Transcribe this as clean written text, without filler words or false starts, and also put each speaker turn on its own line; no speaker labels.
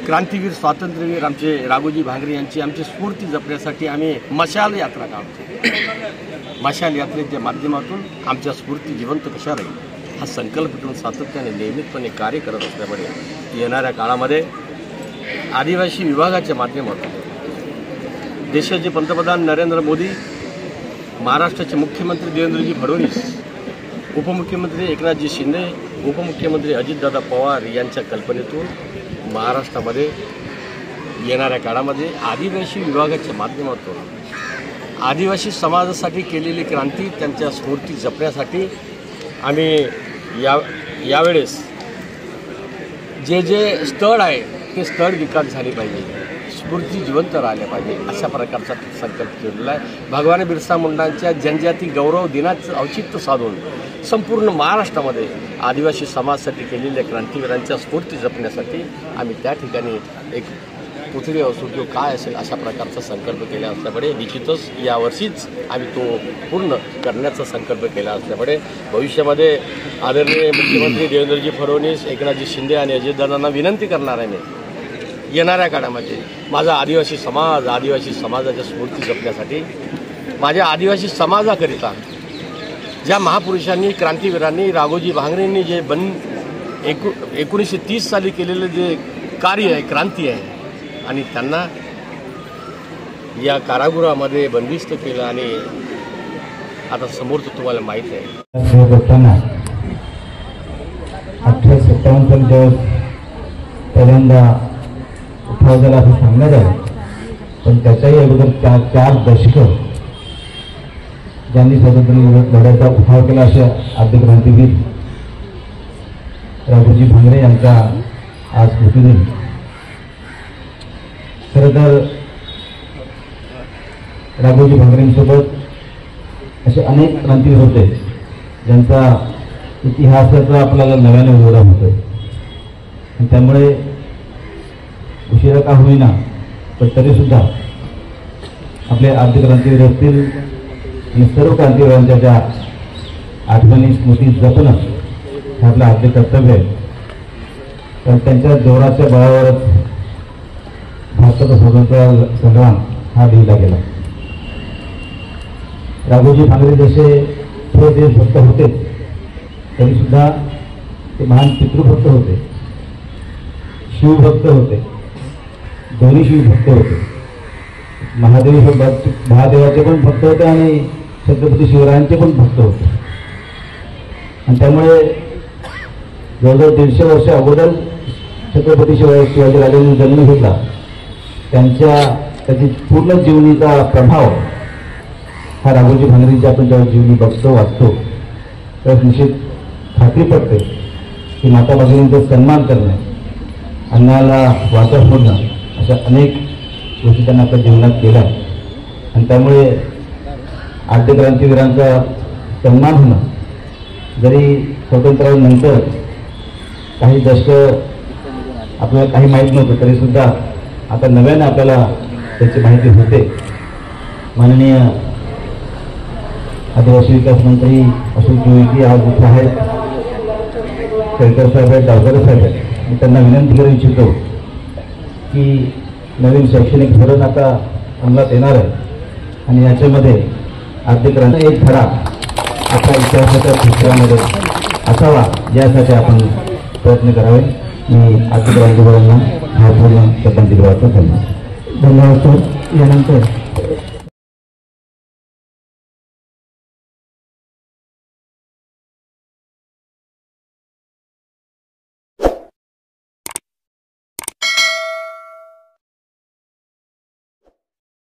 क्रांतीवीर स्वातंत्र्यवीर आमचे राघोजी भांगरे यांची आमची स्फूर्ती जपण्यासाठी आम्ही मशाल यात्रा काढतो। मशाल यात्रेच्या माध्यमातून आमच्या स्फूर्ती जिवंत कशा राहील हा संकल्प घेऊन सातत्याने नियमितपणे कार्य करत असल्यामुळे येणाऱ्या काळामध्ये आदिवासी विभागाच्या माध्यमातून देशाचे पंतप्रधान नरेंद्र मोदी, महाराष्ट्राचे मुख्यमंत्री देवेंद्रजी फडणवीस, उपमुख्यमंत्री एकनाथजी शिंदे, उपमुख्यमंत्री अजितदादा पवार यांच्या कल्पनेतून महाराष्ट्रामध्ये येणाऱ्या काळामध्ये आदिवासी विभागाच्या माध्यमातून आदिवासी समाजासाठी केलेली क्रांती, त्यांच्या स्फूर्ती जपण्यासाठी आम्ही यावेळेस जे स्थळ आहे ते स्थळ विकास झाले पाहिजे, स्फूर्ती जिवंत राहिल्या पाहिजे अशा प्रकारचा संकल्प केलेला आहे। भगवान बिरसा मुंडांच्या जनजाती गौरव दिनाचं औचित्य साधून संपूर्ण महाराष्ट्रामध्ये आदिवासी समाजासाठी केलेल्या क्रांतीवीरांच्या स्फूर्ती जपण्यासाठी आम्ही त्या ठिकाणी एक पुतळे असो किंवा काय असेल अशा प्रकारचा संकल्प केला असल्यामुळे निश्चितच यावर्षीच आम्ही तो पूर्ण करण्याचा संकल्प केला असल्यामुळे भविष्यामध्ये आदरणीय मुख्यमंत्री देवेंद्रजी फडणवीस, एकनाथजी शिंदे आणि अजितदादांना विनंती करणार आहे मी येणाऱ्या काळामध्ये माझा आदिवासी समाजाच्या स्फूर्ती जपण्यासाठी माझ्या आदिवासी समाजाकरिता ज्या महापुरुषांनी, क्रांतीवीरांनी, राघोजी भांगरेंनी जे 1930 साली केलेलं जे कार्य आहे, क्रांती आहे आणि त्यांना या कारागृहामध्ये बंदिस्त केलं आणि आता समोर तर तुम्हाला माहीत आहे
1857 पर्यंत पहिल्यांदा उठाव झाला असं सांगण्यात आलं, पण त्याच्याही अगोदर 4 दशकं ज्यांनी स्वातंत्र्य लढ्याचा उठाव केला अशा आद्य क्रांतीवीर राघोजी भांगरे यांचा आज स्मृतिदिन। खरं तर राघोजी भांगरेंसोबत असे अनेक क्रांतीवीर होते ज्यांचा इतिहासाचा आपल्याला नव्याने उघडा होतोय आणि त्यामुळे उशिरा का होईना पण तरीसुद्धा आपले आद्य क्रांतीवीर असतील आणि सर्व क्रांतीवीरांच्या ज्या आठवणी स्मृती जपणं हे आपलं आद्य कर्तव्य आहे। कारण त्यांच्या जोराच्या बळावरच भारताचा स्वातंत्र्य संग्राम हा लिहिला गेला। राघोजी भांगरे जसे थोर देशभक्त होते तरीसुद्धा ते महान पितृभक्त होते, शिवभक्त होते, दोन्ही शिवभक्त होते। महादेवाचे पण भक्त होते आणि छत्रपती शिवरायांचे पण भक्त होते आणि त्यामुळे जवळजवळ 150 वर्ष अगोदर छत्रपती शिवाजी राजांनी जन्म घेतला। त्याची पूर्ण जीवनीचा प्रभाव हा राघोजी भांगरेंच्या आपण जेव्हा जीवनी बघतो, वाचतो तर निश्चित खात्री पडते की माता भगिनींचा सन्मान करणे, अन्नाला वाचा फोडणं अशा अनेक गोष्टी त्यांना आपल्या जीवनात केल्या आणि त्यामुळे आद्य क्रांतीवीरांचा सन्मान होणं जरी स्वातंत्र्यानंतर काही दशकं आपल्याला काही माहीत नव्हतं तरीसुद्धा आता नव्याने आपल्याला त्याची माहिती होते। माननीय आदिवासी विकास मंत्री अशोक उईके आज इथे आहेत, केळकर साहेब आहेत, डावकर साहेब आहेत। मी त्यांना विनंती करू इच्छितो की नवीन शैक्षणिक धोरण आता अंमलात येणार आहे आणि याच्यामध्ये आद्य क्रांती एक धडा आपल्या इतिहासाच्या पुस्तकामध्ये असावा यासाठी आपण प्रयत्न करावे। मी आद्य क्रांतीवीरांना हा पूर्ण शब्दांती धन्यवाद। धन्यवाद सर। यानंतर